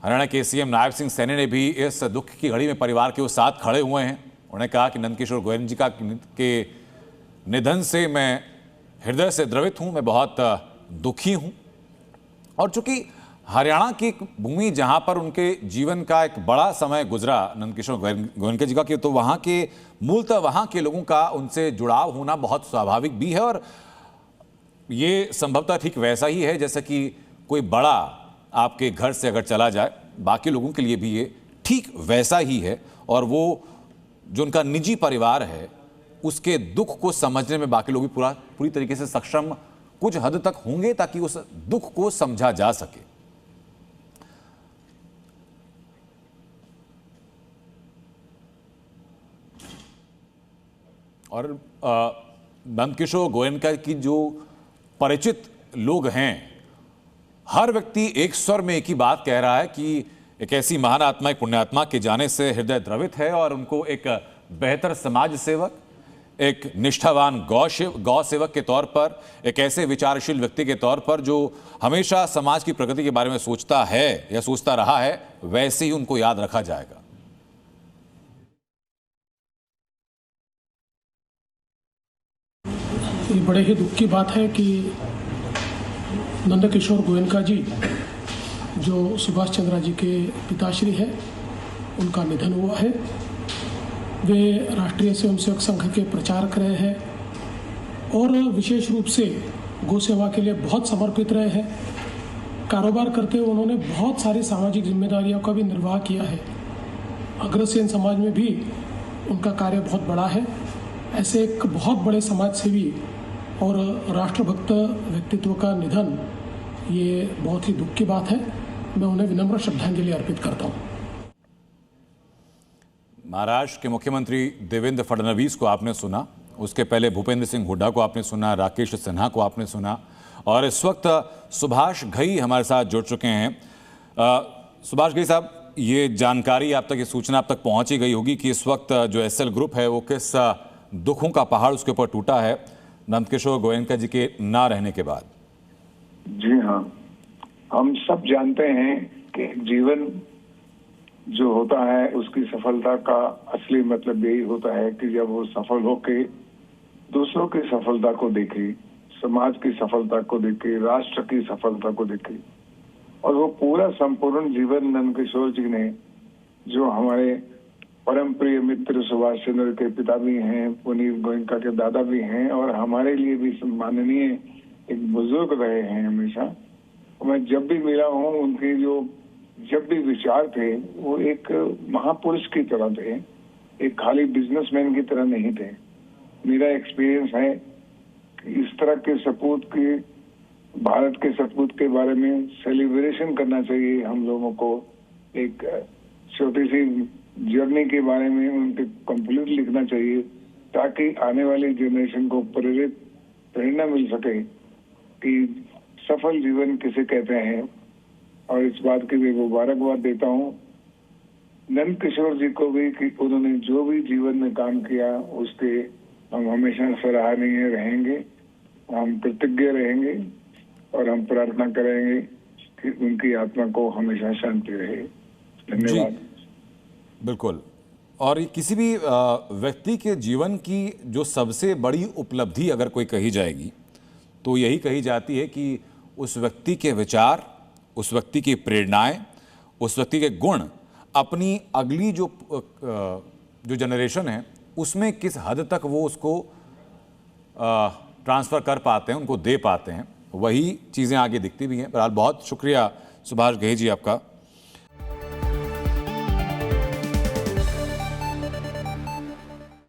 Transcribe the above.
हरियाणा के सीएम नायब सिंह सैनी ने भी इस दुख की घड़ी में परिवार के साथ खड़े हुए हैं। उन्होंने कहा कि नंदकिशोर गोयन जी के निधन से मैं हृदय से द्रवित हूं, मैं बहुत दुखी हूं। और चूंकि हरियाणा की भूमि जहां पर उनके जीवन का एक बड़ा समय गुजरा नंदकिशोर गोयनका जी का, कि तो वहां के मूलतः वहां के लोगों का उनसे जुड़ाव होना बहुत स्वाभाविक भी है। और ये संभवतः ठीक वैसा ही है जैसे कि कोई बड़ा आपके घर से अगर चला जाए, बाकी लोगों के लिए भी ये ठीक वैसा ही है। और वो जो उनका निजी परिवार है उसके दुख को समझने में बाकी लोग भी पूरी तरीके से सक्षम कुछ हद तक होंगे ताकि उस दुख को समझा जा सके। और नंदकिशोर गोयनका की जो परिचित लोग हैं, हर व्यक्ति एक स्वर में एक ही बात कह रहा है कि एक ऐसी महान आत्मा, एक पुण्यात्मा के जाने से हृदय द्रवित है और उनको एक बेहतर समाज सेवक, एक निष्ठावान गौ सेवक के तौर पर, एक ऐसे विचारशील व्यक्ति के तौर पर जो हमेशा समाज की प्रगति के बारे में सोचता है या सोचता रहा है, वैसे ही उनको याद रखा जाएगा। ये बड़े ही दुख की बात है कि नंदकिशोर गोयनका जी जो सुभाष चंद्र जी के पिताश्री हैं, उनका निधन हुआ है। वे राष्ट्रीय स्वयंसेवक संघ के प्रचारक रहे हैं और विशेष रूप से गौ सेवा के लिए बहुत समर्पित रहे हैं। कारोबार करते हुए उन्होंने बहुत सारी सामाजिक जिम्मेदारियों का भी निर्वाह किया है। अग्रसेन समाज में भी उनका कार्य बहुत बड़ा है। ऐसे एक बहुत बड़े समाज सेवी और राष्ट्रभक्त व्यक्तित्व का निधन, ये बहुत ही दुख की बात है। मैं उन्हें विनम्र श्रद्धांजलि अर्पित करता हूँ। महाराष्ट्र के मुख्यमंत्री देवेंद्र फडणवीस को आपने सुना, उसके पहले भूपेंद्र सिंह हुड्डा को आपने सुना, राकेश सिन्हा को आपने सुना, और इस वक्त सुभाष घई हमारे साथ जुड़ चुके हैं। सुभाष घई साहब, ये जानकारी आप तक, ये सूचना आप तक पहुंच ही गई होगी कि इस वक्त जो एसएल ग्रुप है वो किस दुखों का पहाड़ उसके ऊपर टूटा है नंदकिशोर गोयनका जी के ना रहने के बाद। जी हाँ, हम सब जानते हैं कि जीवन जो होता है उसकी सफलता का असली मतलब यही होता है कि जब वो सफल होके दूसरों की सफलता को देखे, समाज की सफलता को देखे, राष्ट्र की सफलता को देखे। और वो पूरा संपूर्ण जीवन नंदकिशोर जी ने, जो हमारे परम प्रिय मित्र सुभाष चंद्र के पिता भी हैं, पुनीत गोयनका के दादा भी हैं और हमारे लिए भी सम्माननीय एक बुजुर्ग रहे हैं हमेशा। मैं जब भी मिला हूँ, उनके जो जब भी विचार थे वो एक महापुरुष की तरह थे, एक खाली बिजनेसमैन की तरह नहीं थे। मेरा एक्सपीरियंस है कि इस तरह के सपूत की, भारत के सपूत के बारे में सेलिब्रेशन करना चाहिए हम लोगों को। एक छोटी सी जर्नी के बारे में उनके कंप्लीट लिखना चाहिए ताकि आने वाली जनरेशन को प्रेरणा मिल सके कि सफल जीवन किसे कहते हैं। और इस बात की भी मुबारकबाद देता हूँ नंदकिशोर जी को भी कि उन्होंने जो भी जीवन में काम किया उसके हम हमेशा सराहनीय रहेंगे, हम कृतज्ञ रहेंगे और हम प्रार्थना करेंगे कि उनकी आत्मा को हमेशा शांति रहे। धन्यवाद। बिल्कुल। और किसी भी व्यक्ति के जीवन की जो सबसे बड़ी उपलब्धि अगर कोई कही जाएगी तो यही कही जाती है कि उस व्यक्ति के विचार, उस व्यक्ति की प्रेरणाएं, उस व्यक्ति के गुण अपनी अगली जो जनरेशन है उसमें किस हद तक वो उसको ट्रांसफ़र कर पाते हैं, उनको दे पाते हैं, वही चीज़ें आगे दिखती भी हैं। बहरहाल बहुत शुक्रिया सुभाष घई जी आपका।